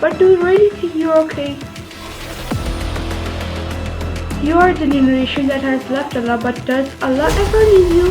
but do you really think you're okay? You are the generation that has left Allah, but does Allah ever leave you?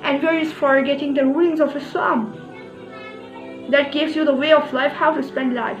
and we are just forgetting the rulings of Islam that gives you the way of life, how to spend life.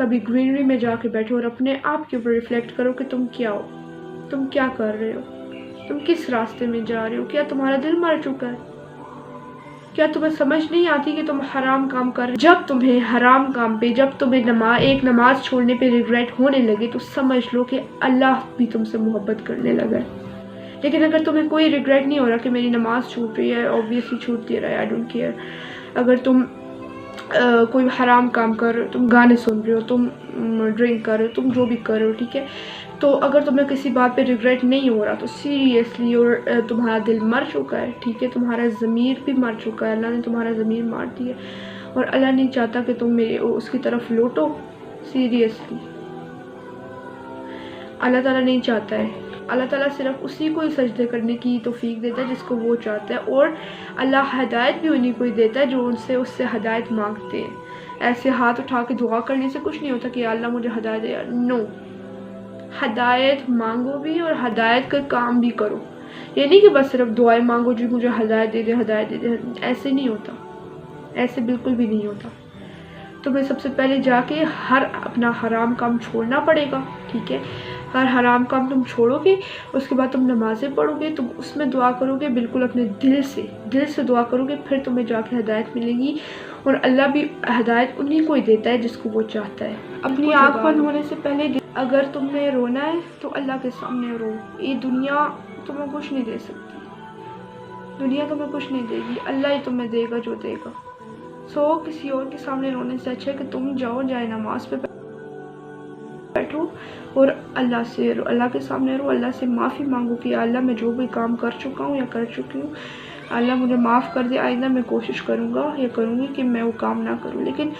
کبھی greenery میں جا کے بیٹھو اور اپنے آپ کے اوپر ریفلیکٹ کرو کہ تم کیا ہو، تم کیا کر رہے ہو، تم کس راستے میں جا رہے ہو. کیا تمہارا دل مر چکا ہے؟ کیا تمہیں سمجھ نہیں آتی کہ تم حرام کام کر رہے؟ جب تمہیں حرام کام پہ، جب تمہیں ایک نماز چھوڑنے پہ ریگریٹ ہونے لگے تو سمجھ لو کہ اللہ بھی تم سے محبت کرنے لگا ہے. لیکن اگر تمہیں کوئی ریگریٹ نہیں ہو رہا کہ میری نماز چھوٹ رہی ہے، اوبویسلی چھوٹتی رہے، آئی ڈونٹ کیئر. اگر تم کوئی حرام کام کر رہے ہو، تم گانے سن رہے ہو، تم ڈرنک کر رہے ہو، تم جو بھی کر رہے ہو، ٹھیک ہے، تو اگر تمہیں کسی بات پہ ریگریٹ نہیں ہو رہا تو سیریسلی اور تمہارا دل مر چکا ہے، ٹھیک ہے، تمہارا ضمیر بھی مر چکا ہے. اللہ نے تمہارا ضمیر مار دیا اور اللہ نہیں چاہتا کہ تم اس کی طرف لوٹو. سیریسلی اللہ تعالیٰ نہیں چاہتا ہے. اللہ تعالیٰ صرف اسی کو ہی سجدے کرنے کی توفیق دیتا ہے جس کو وہ چاہتا ہے، اور اللہ ہدایت بھی انہیں کو ہی دیتا ہے جو اس سے ہدایت مانگتے ہیں. ایسے ہاتھ اٹھا کے دعا کرنے سے کچھ نہیں ہوتا کہ یا اللہ مجھے ہدایت دے. نو، ہدایت مانگو بھی اور ہدایت کا کام بھی کرو. یہ نہیں کہ بس صرف دعائیں مانگو جی مجھے ہدایت دے دے، ہدایت دے دے. ایسے نہیں ہوتا، ایسے بالکل بھی نہیں ہوتا. تمہیں سب سے پہلے جا کے اپنا حرام کام چھوڑنا پڑے گا، ٹھیک ہے. ہر حرام کام تم چھوڑو گے، اس کے بعد تم نمازیں پڑھو گے، تم اس میں دعا کرو گے بالکل اپنے دل سے دعا کرو گے، پھر تمہیں جا کے ہدایت ملے گی. اور اللہ بھی ہدایت انہیں کو ہی دیتا ہے جس کو وہ چاہتا ہے. اپنی آنکھ بند ہونے سے پہلے اگر تم نے رونا ہے تو اللہ کے سامنے رو. یہ دنیا تمہیں کچھ نہیں دے سکتی، دنیا تمہیں کچھ نہیں دے گی، اللہ ہی تمہیں دے گا جو دے گا. کسی اور کے سامنے رونے سے اچھا ہے کہ تم جائے نماز پہ بیٹھو اور اللہ کے سامنے رو، اللہ سے معافی مانگو کہ اللہ میں جو بھی کام کر چکا ہوں یا کر چکی ہوں، اللہ مجھے معاف کر دے. آئندہ میں کوشش کروں گا یا کروں گی کہ میں وہ کام نہ کروں. لیکن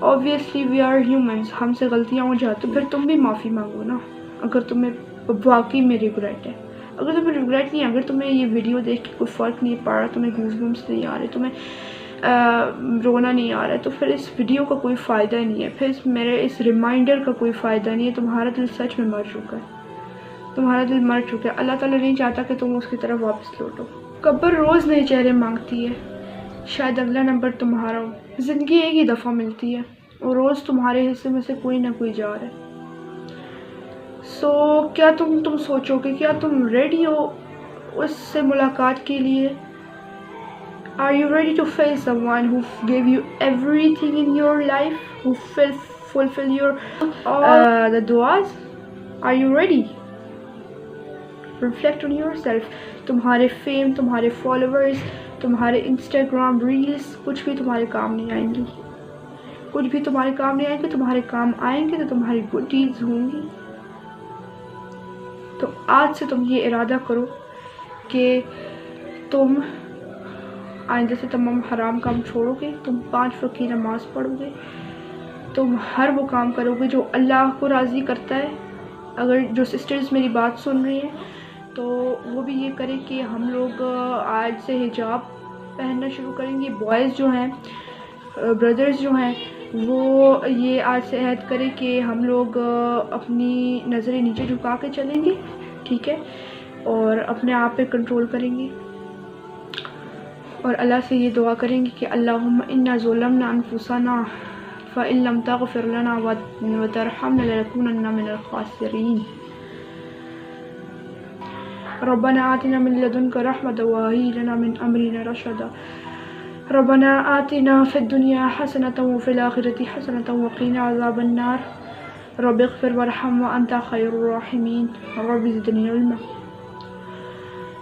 obviously we are humans، ہم سے غلطیاں ہو جاتی، تو پھر تم بھی معافی مانگو نا اگر تمہیں واقعی میں ریگریٹ ہے. اگر تمہیں ریگریٹ نہیں، اگر تمہیں یہ ویڈیو دیکھ کے کوئی فرق نہیں پڑ رہا، تمہیں گوز بمس نہیں آ رہے، تمہیں رونا نہیں آ رہا ہے، تو پھر اس ویڈیو کا کوئی فائدہ نہیں ہے، پھر میرے اس ریمائنڈر کا کوئی فائدہ نہیں ہے. تمہارا دل سچ میں مر چکا ہے، تمہارا دل مر چکا ہے. اللہ تعالیٰ نہیں چاہتا کہ تم اس کی طرف واپس لوٹو. قبر روز نئے چہرے مانگتی ہے، شاید اگلا نمبر تمہارا ہو. زندگی ایک ہی دفعہ ملتی ہے اور روز تمہارے حصے میں سے کوئی نہ کوئی جا رہا ہے. کیا تم سوچو کہ کیا تم ریڈی ہو اس سے ملاقات کے لیے؟ Are you ready to face someone who gave you everything in your life, who fulfill your the duas? Are you ready? Reflect on yourself. تمہارے فیم، تمہارے فالوورز، تمہارے انسٹاگرام ریلز کچھ بھی تمہارے کام نہیں آئیں گی، کچھ بھی تمہارے کام نہیں آئیں گے. تمہارے کام آئیں گے تو تمہاری گڈ ڈیڈز ہوں گی. تو آج سے تم یہ ارادہ کرو کہ تم آئندہ سے تمام حرام کام چھوڑو گے، تم 5 وقت کی نماز پڑھو گے، تم ہر وہ کام کرو گے جو اللہ کو راضی کرتا ہے. اگر جو سسٹرز میری بات سن رہی ہیں تو وہ بھی یہ کریں کہ ہم لوگ آج سے حجاب پہننا شروع کریں گے. بوائز جو ہیں، بردرز جو ہیں، وہ یہ آج سے عہد کریں کہ ہم لوگ اپنی نظریں نیچے جھکا کے چلیں گے، ٹھیک ہے، اور اپنے آپ پہ کنٹرول کریں گے. اور اللہ سے یہ دعا کریں گے کہ اللہم انا ظلمنا انفسنا فإن لم تغفر لنا وترحمنا لنكونن من الخاسرین. ربنا آتنا من لدنك رحمة وهيئ لنا من أمرنا رشدا. ربنا آتنا في الدنيا حسنة وفي الآخرة حسنة وقنا عذاب النار. رب اغفر وارحم وأنت خير الراحمين. رب زدني علما.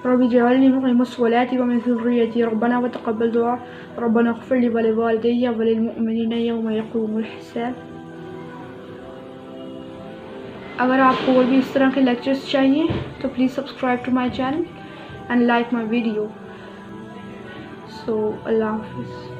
رب اجعلني مقيم الصلاة ومن ذريتي. ربنا وتقبل دعاء. ربنا اغفر لي ولوالدي وللمؤمنين يوم يقوم الحساب. اگر آپ کو اور بھی اس طرح کے لیکچرز چاہیے تو please subscribe to my channel and like my video. اللہ حافظ.